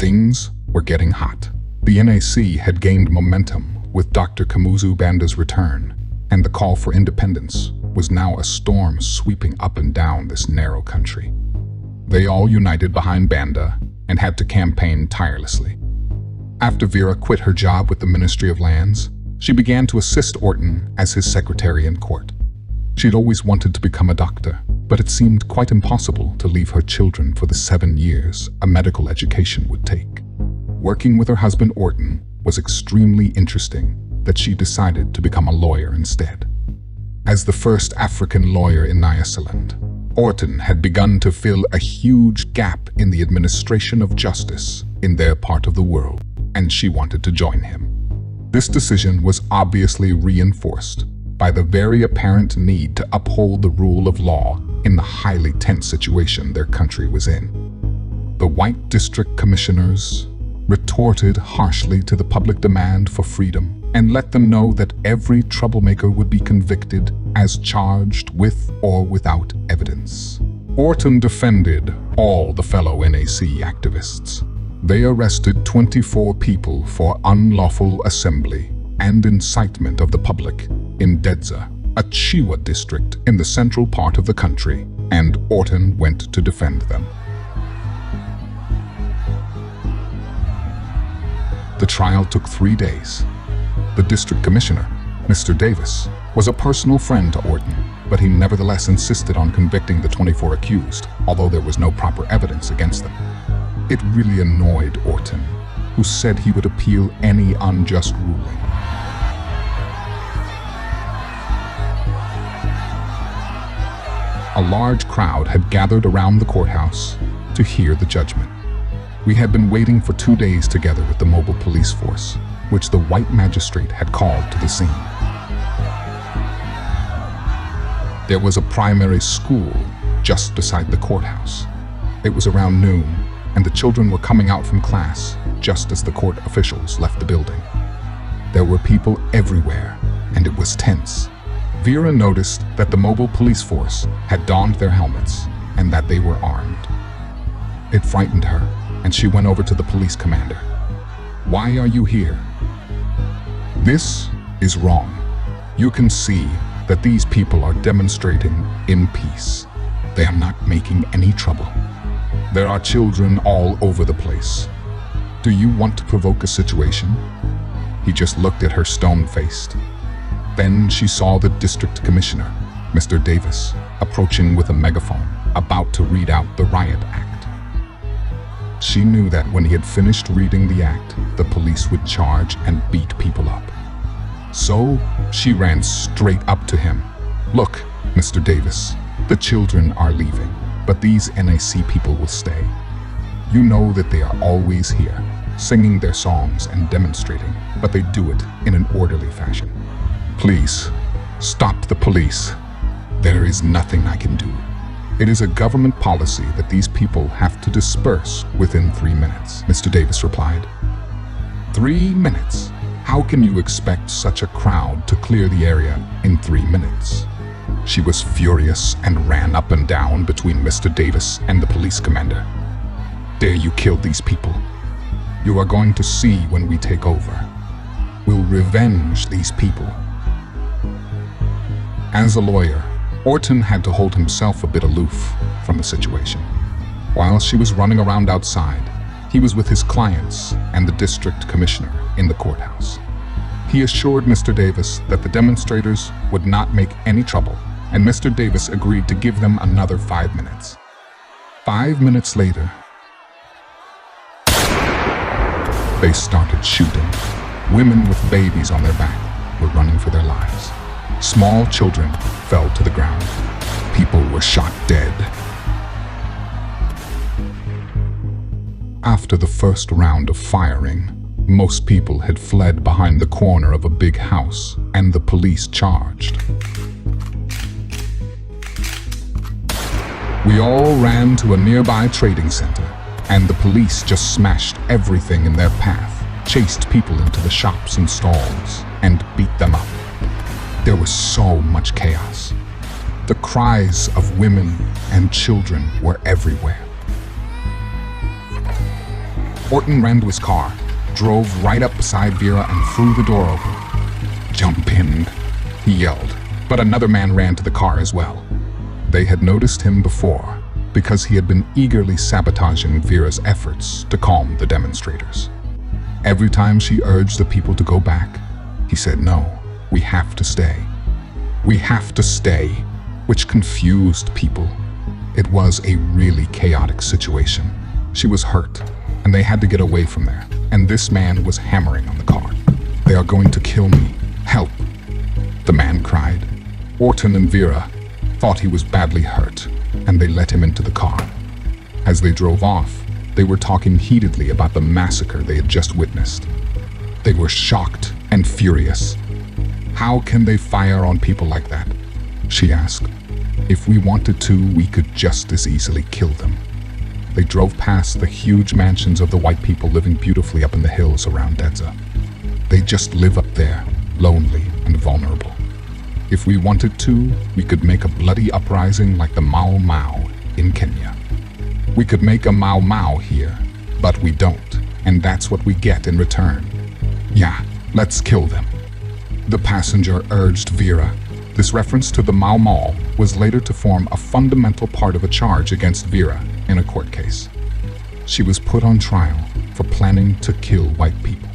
Things were getting hot. The NAC had gained momentum with Dr. Kamuzu Banda's return, and the call for independence was now a storm sweeping up and down this narrow country. They all united behind Banda and had to campaign tirelessly. After Vera quit her job with the Ministry of Lands, she began to assist Orton as his secretary in court. She'd always wanted to become a doctor, but it seemed quite impossible to leave her children for the 7 years a medical education would take. Working with her husband Orton was extremely interesting that she decided to become a lawyer instead. As the first African lawyer in Nyasaland, Orton had begun to fill a huge gap in the administration of justice in their part of the world, and she wanted to join him. This decision was obviously reinforced by the very apparent need to uphold the rule of law in the highly tense situation their country was in. The white district commissioners retorted harshly to the public demand for freedom and let them know that every troublemaker would be convicted as charged with or without evidence. Orton defended all the fellow NAC activists. They arrested 24 people for unlawful assembly and incitement of the public in Dedza, a Chirwa district in the central part of the country, and Orton went to defend them. The trial took 3 days. The district commissioner, Mr. Davis, was a personal friend to Orton, but he nevertheless insisted on convicting the 24 accused, although there was no proper evidence against them. It really annoyed Orton, who said he would appeal any unjust ruling. A large crowd had gathered around the courthouse to hear the judgment. We had been waiting for 2 days together with the mobile police force, which the white magistrate had called to the scene. There was a primary school just beside the courthouse. It was around noon, and the children were coming out from class just as the court officials left the building. There were people everywhere, and it was tense. Vera noticed that the mobile police force had donned their helmets and that they were armed. It frightened her, and she went over to the police commander. "Why are you here?" "This is wrong. You can see that these people are demonstrating in peace. They are not making any trouble. There are children all over the place. Do you want to provoke a situation?" He just looked at her stone-faced. Then she saw the district commissioner, Mr. Davis, approaching with a megaphone, about to read out the riot act. She knew that when he had finished reading the act, the police would charge and beat people up. So she ran straight up to him. "Look, Mr. Davis, the children are leaving, but these NAC people will stay. You know that they are always here, singing their songs and demonstrating, but they do it in an orderly fashion. Please, stop the police. There is nothing I can do. It is a government policy that these people have to disperse within 3 minutes," Mr. Davis replied. 3 minutes? How can you expect such a crowd to clear the area in 3 minutes? She was furious and ran up and down between Mr. Davis and the police commander. "Dare you kill these people? You are going to see when we take over. We'll revenge these people." As a lawyer, Orton had to hold himself a bit aloof from the situation. While she was running around outside, he was with his clients and the district commissioner in the courthouse. He assured Mr. Davis that the demonstrators would not make any trouble, and Mr. Davis agreed to give them another 5 minutes. 5 minutes later, they started shooting. Women with babies on their back were running for their lives. Small children fell to the ground. People were shot dead. After the first round of firing, most people had fled behind the corner of a big house, and the police charged. We all ran to a nearby trading center, and the police just smashed everything in their path, chased people into the shops and stalls, and beat them up. There was so much chaos. The cries of women and children were everywhere. Orton ran to his car, drove right up beside Vera and threw the door open. "Jump in," he yelled, but another man ran to the car as well. They had noticed him before because he had been eagerly sabotaging Vera's efforts to calm the demonstrators. Every time she urged the people to go back, he said, "No, we have to stay. We have to stay," which confused people. It was a really chaotic situation. She was hurt, and they had to get away from there, and this man was hammering on the car. "They are going to kill me. Help," the man cried. Orton and Vera thought he was badly hurt, and they let him into the car. As they drove off, they were talking heatedly about the massacre they had just witnessed. They were shocked and furious. "How can they fire on people like that?" she asked. "If we wanted to, we could just as easily kill them." They drove past the huge mansions of the white people living beautifully up in the hills around Dedza. They just live up there, lonely and vulnerable. "If we wanted to, we could make a bloody uprising like the Mau Mau in Kenya. We could make a Mau Mau here, but we don't, and that's what we get in return. Yeah, let's kill them." The passenger urged Vera. This reference to the Mau Mau was later to form a fundamental part of a charge against Vera in a court case. She was put on trial for planning to kill white people.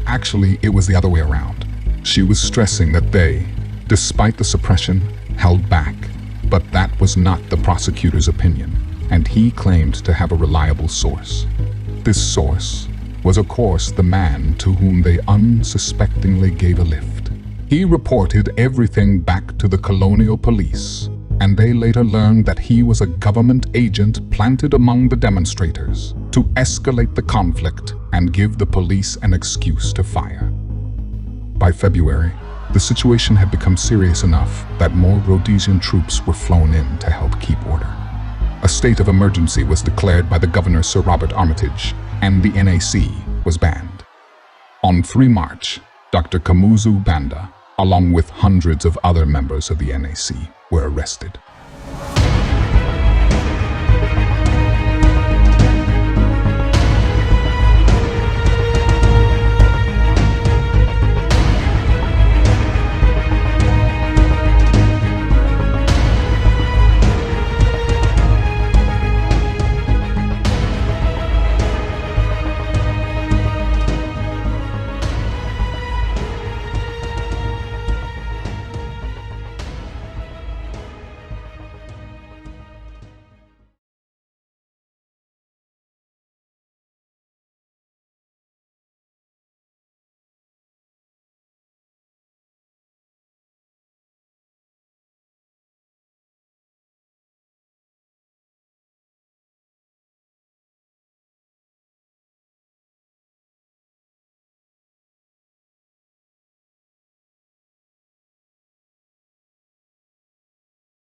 Actually, it was the other way around. She was stressing that they, despite the suppression, held back, but that was not the prosecutor's opinion, and he claimed to have a reliable source. This source was, of course, the man to whom they unsuspectingly gave a lift. He reported everything back to the colonial police, and they later learned that he was a government agent planted among the demonstrators to escalate the conflict and give the police an excuse to fire. By February, the situation had become serious enough that more Rhodesian troops were flown in to help keep order. A state of emergency was declared by the governor, Sir Robert Armitage, and the NAC was banned. On 3 March, Dr. Kamuzu Banda, along with hundreds of other members of the NAC, were arrested.